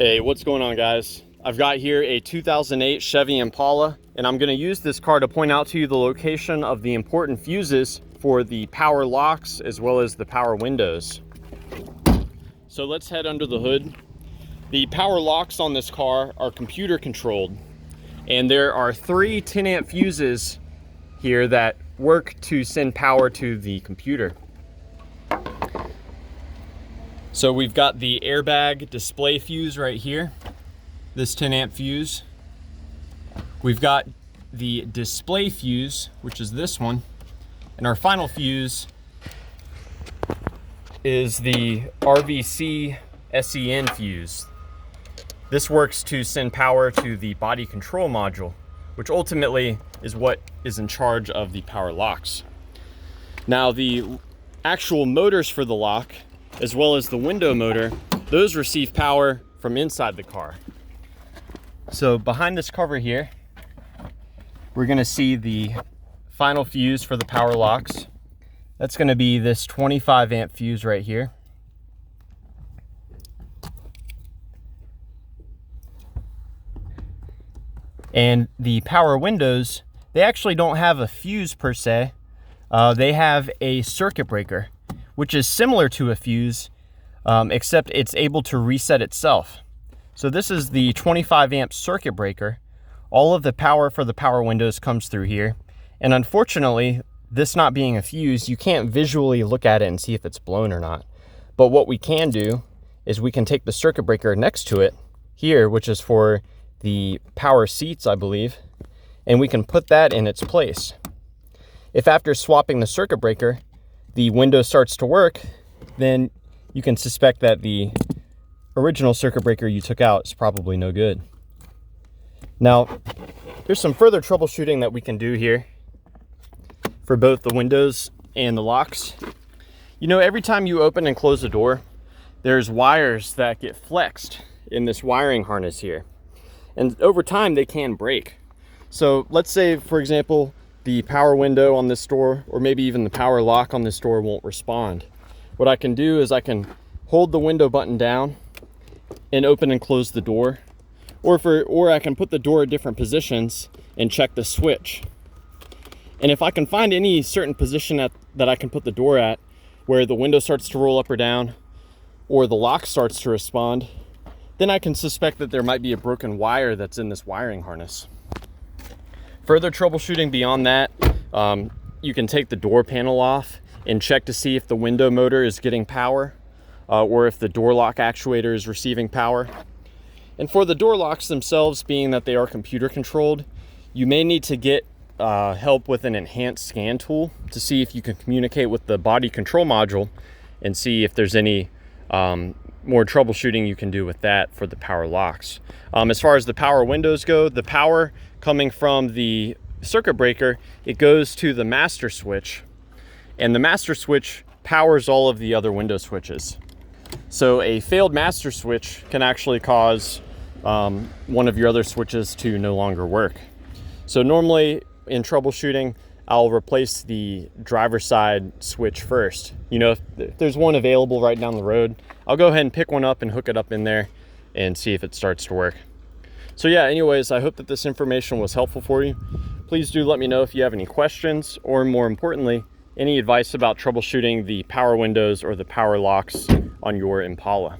Hey, what's going on, guys? I've got here a 2008 Chevy Impala, and I'm gonna use this car to point out to you the location of the important fuses for the power locks as well as the power windows. So let's head under the hood. The power locks on this car are computer controlled, and there are three 10-amp fuses here that work to send power to the computer. So we've got the airbag display fuse right here, this 10-amp fuse. We've got the display fuse, which is this one. And our final fuse is the RVC SEN fuse. This works to send power to the body control module, which ultimately is what is in charge of the power locks. Now, the actual motors for the lock, as well as the window motor, those receive power from inside the car. So behind this cover here, we're gonna see the final fuse for the power locks. That's gonna be this 25-amp fuse right here. And the power windows, they actually don't have a fuse per se. They have a circuit breaker, which is similar to a fuse, except it's able to reset itself. So this is the 25-amp circuit breaker. All of the power for the power windows comes through here. And unfortunately, this not being a fuse, you can't visually look at it and see if it's blown or not. But what we can do is we can take the circuit breaker next to it here, which is for the power seats, I believe, and we can put that in its place. If after swapping the circuit breaker, the window starts to work, then you can suspect that the original circuit breaker you took out is probably no good. Now, there's some further troubleshooting that we can do here for both the windows and the locks. You know, every time you open and close the door, there's wires that get flexed in this wiring harness here. And over time, they can break. So let's say, for example, the power window on this door, or maybe even the power lock on this door, won't respond. What I can do is I can hold the window button down and open and close the door, or I can put the door at different positions and check the switch. And if I can find any certain position that I can put the door at, where the window starts to roll up or down, or the lock starts to respond, then I can suspect that there might be a broken wire that's in this wiring harness. Further troubleshooting beyond that, you can take the door panel off and check to see if the window motor is getting power, or if the door lock actuator is receiving power. And for the door locks themselves, being that they are computer controlled, you may need to get help with an enhanced scan tool to see if you can communicate with the body control module and see if there's any more troubleshooting you can do with that for the power locks. As far as the power windows go, the power coming from the circuit breaker, it goes to the master switch, and the master switch powers all of the other window switches. So a failed master switch can actually cause one of your other switches to no longer work. So normally in troubleshooting, I'll replace the driver's side switch first. You know, if there's one available right down the road, I'll go ahead and pick one up and hook it up in there and see if it starts to work. So yeah, anyways, I hope that this information was helpful for you. Please do let me know if you have any questions, or more importantly, any advice about troubleshooting the power windows or the power locks on your Impala.